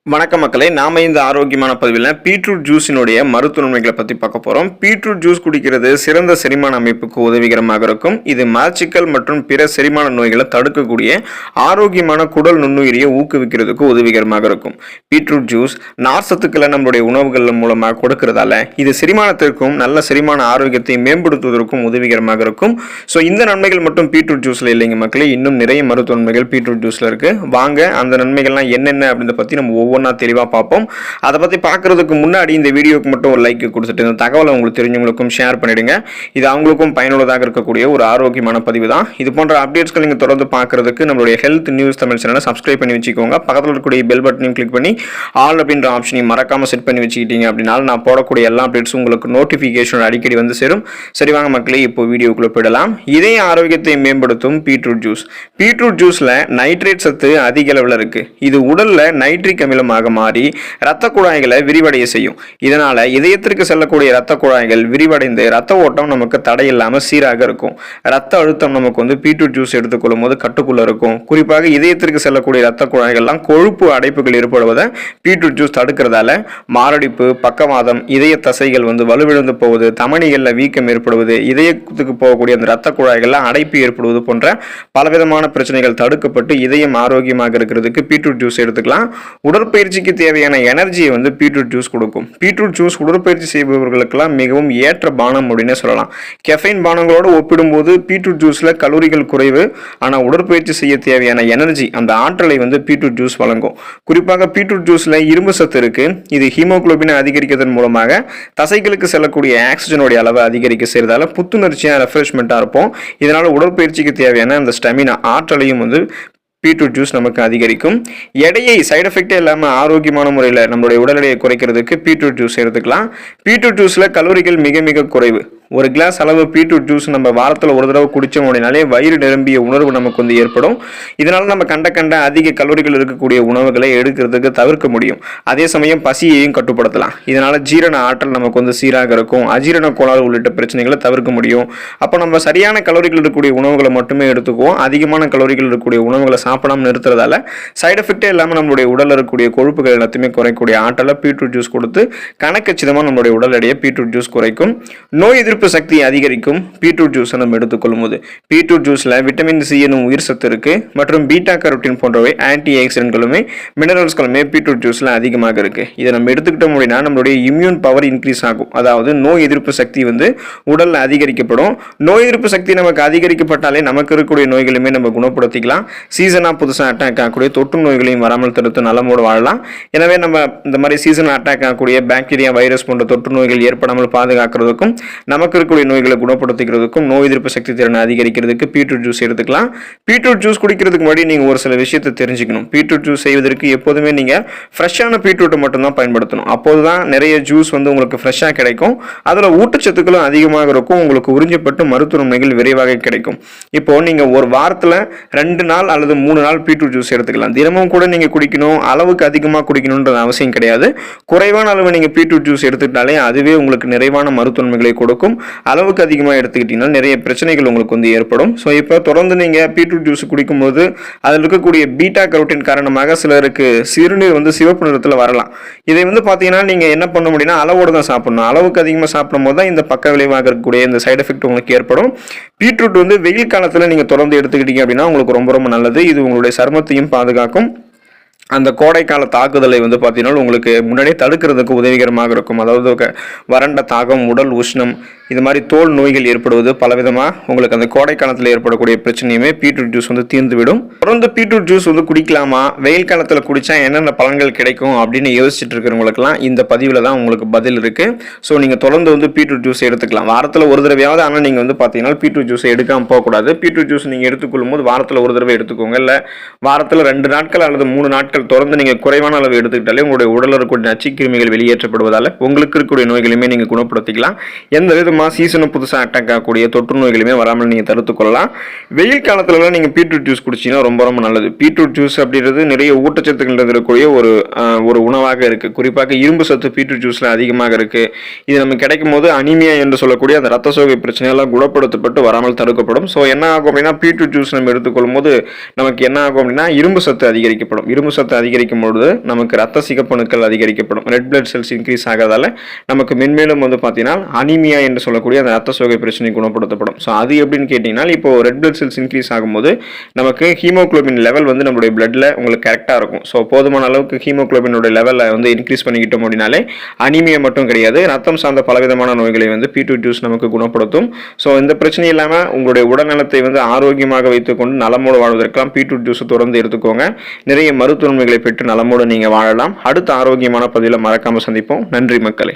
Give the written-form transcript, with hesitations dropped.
வணக்கம் மக்களே, நாம இந்த ஆரோக்கியமான பதிவில் பீட்ரூட் ஜூஸினுடைய மருத்துவ நன்மைகளை பற்றி பார்க்க போகிறோம். பீட்ரூட் ஜூஸ் குடிக்கிறது சிறந்த செரிமான அமைப்புக்கு உதவிகரமாக இருக்கும். இது மலச்சிக்கல் மற்றும் பிற செரிமான நோய்களை தடுக்கக்கூடிய ஆரோக்கியமான குடல் நுண்ணுயிரியை ஊக்குவிக்கிறதுக்கு உதவிகரமாக இருக்கும். பீட்ரூட் ஜூஸ் நார்ச்சத்துக்களை நம்மளுடைய உணவுகள் மூலமாக கொடுக்கறதால இது செரிமானத்திற்கும் நல்ல செரிமான ஆரோக்கியத்தை மேம்படுத்துவதற்கும் உதவிகரமாக இருக்கும். ஸோ இந்த நன்மைகள் மட்டும் பீட்ரூட் ஜூஸில் இல்லைங்க மக்களே, இன்னும் நிறைய மருத்துவ நன்மைகள் பீட்ரூட் ஜூஸில் இருக்குது. வாங்க அந்த நன்மைகள்லாம் என்னென்ன அப்படின்றத பற்றி நம்ம ஒவ்வொன்றா தெளிவாக பார்ப்போம். அதை பற்றி பார்க்குறதுக்கு முன்னாடி இந்த வீடியோக்கு மட்டும் ஒரு லைக் கொடுத்துட்டு இந்த தகவலை உங்களுக்கு தெரிஞ்சவங்களுக்கும் ஷேர் பண்ணிடுங்க. இது அவங்களுக்கும் பயனுள்ளதாக இருக்கக்கூடிய ஒரு ஆரோக்கியமான பதிவு தான். இது போன்ற அப்டேட்ஸ்கள் நீங்கள் தொடர்ந்து பார்க்குறதுக்கு நம்மளுடைய ஹெல்த் நியூஸ் தமிழ் சேனலை சப்ஸ்கிரைப் பண்ணி வச்சுக்கோங்க. பக்கத்தில் இருக்கக்கூடிய பெல் பட்டனையும் கிளிக் பண்ணி ஆல் அப்படின்ற ஆப்ஷனையும் மறக்காமல் செட் பண்ணி வச்சுக்கிட்டீங்க அப்படின்னால நான் போடக்கூடிய எல்லா அப்டேட்ஸும் உங்களுக்கு நோட்டிஃபிகேஷன் அடிக்கடி வந்து சேரும். சரி வாங்க மக்களே, இப்போ வீடியோக்குள்ளே போயிடலாம். இதய ஆரோக்கியத்தை மேம்படுத்தும் பீட்ரூட் ஜூஸ். பீட்ரூட் ஜூஸில் நைட்ரேட் சத்து அதிக அளவில் இருக்குது. இது உடலில் நைட்ரிக் அமிலமாக மாறி இரத்த குழாய்களை விரிவடைய செய்யும். இதனால இதயத்திற்கு செல்லக்கூடிய இரத்த குழாய்கள் விரிவடைந்து இரத்த ஓட்டம் நமக்கு தடையில்லாமல் சீராக இருக்கும். இரத்த அழுத்தம் நமக்கு பீட்ரூட் ஜூஸ் எடுத்துக்கொள்ளும் போது கட்டுக்குள்ள இருக்கும். குறிப்பாக இதயத்திற்கு செல்லக்கூடிய இரத்த குழாய்கள்லாம் கொழுப்பு அடைப்புகள் ஏற்படுவதை பீட்ரூட் ஜூஸ் தடுக்கிறதால மாரடைப்பு, பக்கவாதம், இதய தசைகள் வலுவிழந்து போவது, தமனிகளில் வீக்கம் ஏற்படுவது, இதயத்துக்கு போகக்கூடிய அந்த இரத்த குழாய்கள் அடைப்பு ஏற்படுவது போன்ற பலவிதமான பிரச்சனைகள் தடுக்கப்பட்டு இதயம் ஆரோக்கியமாக இருக்கிறதுக்கு பீட்ரூட் ஜூஸ் எடுத்துக்கலாம். உடற்பயிற்சிக்கு தேவையான எனர்ஜியை பீட்ரூட் ஜூஸ் கொடுக்கும். பீட்ரூட் ஜூஸ் உடற்பயிற்சி செய்பவர்களுக்கெல்லாம் மிகவும் ஏற்ற பானம் அப்படின்னு சொல்லலாம். கெஃபைன் பானங்களோடு ஒப்பிடும்போது பீட்ரூட் ஜூஸில் கலோரிகள் குறைவு. ஆனால் உடற்பயிற்சி செய்ய தேவையான எனர்ஜி, அந்த ஆற்றலை பீட்ரூட் ஜூஸ் வழங்கும். குறிப்பாக பீட்ரூட் ஜூஸில் இரும்பு சத்து இருக்கு. இது ஹீமோகுளோபினை அதிகரிக்கிறதன் மூலமாக தசைகளுக்கு செல்லக்கூடிய ஆக்சிஜனுடைய அளவை அதிகரிக்க செய்யறதால புத்துணர்ச்சியாக ரெஃப்ரெஷ்மெண்ட்டாக இருப்போம். இதனால உடற்பயிற்சிக்கு தேவையான அந்த ஸ்டெமினா ஆற்றலையும் பீட்ரூட் ஜூஸ் நமக்கு அதிகரிக்கும். எடையை சைடு எஃபெக்டே இல்லாமல் ஆரோக்கியமான முறையில் நம்மளுடைய உடல் எடையை குறைக்கிறதுக்கு பீட்ரூட் ஜூஸ் எடுத்துக்கலாம். பீட்ரூட் ஜூஸில் கலோரிகள் மிக மிக குறைவு. ஒரு கிளாஸ் அளவு பீட்ரூட் ஜூஸ் நம்ம வாரத்தில் ஒரு தடவை குடித்தோம் அப்படின்னாலே வயிறு நிரம்பிய உணர்வு நமக்கு ஏற்படும். இதனால் நம்ம கண்ட அதிக கலோரிகள் இருக்கக்கூடிய உணவுகளை எடுக்கிறதுக்கு தவிர்க்க முடியும். அதே சமயம் பசியையும் கட்டுப்படுத்தலாம். இதனால் ஜீரண ஆற்றல் நமக்கு சீராக இருக்கும். அஜீரண கோளாறு உள்ளிட்ட பிரச்சனைகளை தவிர்க்க முடியும். அப்போ நம்ம சரியான கலோரிகள் இருக்கக்கூடிய உணவுகளை மட்டுமே எடுத்துக்குவோம். அதிகமான கலோரிகள் இருக்கக்கூடிய உணவுகளை சாப்பிடாமல் நிறுத்துறதால சைடு எஃபெக்டே இல்லாமல் நம்மளுடைய உடலில் இருக்கக்கூடிய கொழுப்புகள் எல்லாத்தையுமே குறைக்கக்கூடிய ஆற்றலை பீட்ரூட் ஜூஸ் கொடுத்து கணக்கச்சிதமாக நம்மளுடைய உடல் எடையை பீட்ரூட் ஜூஸ் குறைக்கும். நோய் எதிர்ப்பு சக்தியை அதிகரிக்கும். பீட்ரூட் ஜூஸ் நம்ம எடுத்துக்கொள்ளும் போது பீட்ரூட் ஜூஸ்ல விட்டமின் சி எனும் உயிர் சத்து இருக்கு மற்றும் பீட்டா கரோட்டின் போன்றவை ஆன்டி ஆக்சிடென்ட்களுமே மினரல்ஸ்களுமே பீட்ரூட் ஜூஸ்ல அதிகமாக இருக்கு. இதை நம்ம எடுத்துக்கிட்டோம் அப்படின்னா நம்மளுடைய இம்யூன் பவர் இன்க்ரீஸ் ஆகும். அதாவது நோய் எதிர்ப்பு சக்தி உடல்ல அதிகரிக்கப்படும். நோய் எதிர்ப்பு சக்தி நமக்கு அதிகரிக்கப்பட்டாலே நமக்கு இருக்கக்கூடிய நோய்களுமே நம்ம குணப்படுத்திக்கலாம். சீசனா புதுசாக அட்டாக் ஆகக்கூடிய தொற்று நோய்களையும் வராமல் தடுத்து நலமோடு வாழலாம். எனவே நம்ம இந்த மாதிரி சீசன் அட்டாக் ஆகக்கூடிய பாக்டீரியா, வைரஸ் போன்ற தொற்று நோய்கள் ஏற்படாமல் பாதுகாக்கிறதுக்கும் நமக்கு இருக்கக்கூடிய நோய்களை குணப்படுத்திக்கிறதுக்கும் நோய் எதிர்ப்பு சக்தி திறனை அதிகரிக்கிறதுக்கு பீட்ரூட் ஜூஸ் எடுத்துக்கலாம். பீட்ரூட் ஜூஸ் குடிக்கிறதுக்கு முன்னாடி நீங்க ஒரு சில விஷயத்தை தெரிஞ்சுக்கணும். பீட்ரூட் ஜூஸ் செய்வதற்கு எப்போதுமே நீங்க ஃப்ரெஷ்ஷான பீட்ரூட்டை மட்டும்தான் பயன்படுத்தணும். அப்போதுதான் நிறைய ஜூஸ் உங்களுக்கு ஃப்ரெஷ்ஷாக கிடைக்கும். அதில் ஊட்டச்சத்துக்களும் அதிகமாக இருக்கும். உங்களுக்கு உறிஞ்சப்பட்டு மருத்துவ நன்மைகள் விரைவாக கிடைக்கும். இப்போ நீங்க ஒரு வாரத்தில் 2 நாள் அல்லது 3 நாள் பீட்ரூட் ஜூஸ் எடுத்துக்கலாம். தினமும் கூட நீங்க குடிக்கணும், அளவுக்கு அதிகமாக குடிக்கணும்ன்றது அவசியம் கிடையாது. குறைவான அளவு நீங்க பீட்ரூட் ஜூஸ் எடுத்துக்கிட்டாலே அதுவே உங்களுக்கு நிறைவான மருத்துவ நன்மைகளை கொடுக்கும். அளவுக்கு அதிகமாக எடுத்துக்கிட்டீங்கன்னா நிறைய பிரச்சனைகள் உங்களுக்கு ஏற்படும். ஸோ இப்போ தொடர்ந்து நீங்கள் பீட்ரூட் ஜூஸ் குடிக்கும்போது அதில் இருக்கக்கூடிய பீட்டா கரோட்டின் காரணமாக சிலருக்கு சிறுநீர் சிவப்பு நிறத்தில் வரலாம். இதை பார்த்தீங்கன்னா நீங்கள் என்ன பண்ண முடியும்னா அளவோடு தான் சாப்பிடணும். அளவுக்கு அதிகமாக சாப்பிடும் போது தான் இந்த பக்க விளைவாக இருக்கக்கூடிய இந்த சைடு எஃபெக்ட் உங்களுக்கு ஏற்படும். பீட்ரூட் வெயில் காலத்தில் நீங்கள் தொடர்ந்து எடுத்துக்கிட்டீங்க அப்படின்னா உங்களுக்கு ரொம்ப ரொம்ப நல்லது. இது உங்களுடைய சருமத்தையும் பாதுகாக்கும். அந்த கோடை கால தாக்குதலை பார்த்தீங்கன்னா உங்களுக்கு முன்னாடியே தடுக்கிறதுக்கு உதவிகரமாக இருக்கும். அதாவது வறண்ட தாகம், உடல் உஷ்ணம், இது மாதிரி தோல் நோய்கள் ஏற்படுவது பலவிதமாக உங்களுக்கு அந்த கோடை காலத்தில் ஏற்படக்கூடிய பிரச்சனையுமே பீட்ரூட் ஜூஸ் தீர்ந்துவிடும். தொடர்ந்து பீட்ரூட் ஜூஸ் குடிக்கலாமா, வெயில் காலத்தில் குடித்தா என்னென்ன பலன்கள் கிடைக்கும் அப்படின்னு யோசிச்சுட்டு இருக்கிறவங்களுக்குலாம் இந்த பதிவில் தான் உங்களுக்கு பதில் இருக்குது. ஸோ நீங்கள் தொடர்ந்து பீட்ரூட் ஜூஸ் எடுத்துக்கலாம். வாரத்தில் ஒரு தடவையாவது. ஆனால் நீங்கள் பார்த்தீங்கன்னா பீட்ரூட் ஜூஸை எடுக்காமல் போகக்கூடாது. பீட்ரூட் ஜூஸ் நீங்கள் எடுத்துக்கொள்ளும் போது வாரத்தில் ஒரு தடவை எடுத்துக்கோங்க. இல்லை வாரத்தில் 2 நாட்கள் அல்லது 3 நாட்கள் தொடர்ந்து நீங்கள் குறைவான அளவு எடுத்துக்கிட்டாலே உங்களுடைய உடலில் இருக்கக்கூடிய நச்சுக்கிருமிகள் வெளியேற்றப்படுவதால் உங்களுக்கு இருக்கக்கூடிய நோய்களையுமே நீங்கள் குணப்படுத்திக்கலாம். எந்த விதமாக சீசனும் புதுசாக அட்டாக் ஆகக்கூடிய தொற்று நோய்களுமே வராமல் நீங்கள் தடுத்துக் கொள்ளலாம். வெயில் காலத்துலலாம் நீங்கள் பீட்ரூட் ஜூஸ் குடிச்சிங்கன்னா ரொம்ப ரொம்ப நல்லது. பீட்ரூட் ஜூஸ் அப்படின்றது நிறைய ஊட்டச்சத்துக்கள் இருக்கக்கூடிய ஒரு உணவாக இருக்குது. குறிப்பாக இரும்பு சத்து பீட்ரூட் ஜூஸில் அதிகமாக இருக்குது. இது நமக்கு கிடைக்கும் போது அனிமியா என்று சொல்லக்கூடிய அந்த ரத்த சோகை பிரச்சனையெல்லாம் குணப்படுத்தப்பட்டு வராமல் தடுக்கப்படும். ஸோ என்ன ஆகும் அப்படின்னா பீட்ரூட் ஜூஸ் நம்ம எடுத்துக்கொள்ளும் போது நமக்கு என்ன ஆகும் அப்படின்னா இரும்பு சத்து அதிகரிக்கப்படும். இரும்பு சத்து அழுத்தத்தை அதிகரிக்கும் பொழுது நமக்கு ரத்த சிகப்பணுக்கள் அதிகரிக்கப்படும். ரெட் பிளட் செல்ஸ் இன்க்ரீஸ் ஆகிறதால நமக்கு மென்மேலும் வந்து பார்த்தீங்கன்னா அனிமியா என்று சொல்லக்கூடிய அந்த ரத்த சோகை பிரச்சனை குணப்படுத்தப்படும். ஸோ அது எப்படின்னு கேட்டிங்கன்னா, இப்போ ரெட் பிளட் செல்ஸ் இன்க்ரீஸ் ஆகும்போது நமக்கு ஹீமோகுளோபின் லெவல் வந்து நம்மளுடைய பிளட்ல உங்களுக்கு கரெக்டாக இருக்கும். ஸோ போதுமான அளவுக்கு ஹீமோகுளோபினுடைய லெவலை வந்து இன்க்ரீஸ் பண்ணிக்கிட்டோம் அப்படின்னாலே அனிமியா மட்டும் கிடையாது, ரத்தம் சார்ந்த பலவிதமான நோய்களை வந்து பீட்ரூட் ஜூஸ் நமக்கு குணப்படுத்தும். ஸோ இந்த பிரச்சனை இல்லாமல் உங்களுடைய உடல்நலத்தை வந்து ஆரோக்கியமாக வைத்துக்கொண்டு நலமோடு வாழ்வதற்கெல்லாம் பீட்ரூட் ஜூஸ் தொடர்ந்து எடுத்துக்கோங்க. நிறைய மருத்துவ நன்மைகளை பெற்று நலமோடு நீங்கள் வாழலாம். அடுத்த ஆரோக்கியமான பதிவில் மறக்காமல் சந்திப்போம். நன்றி மக்களே.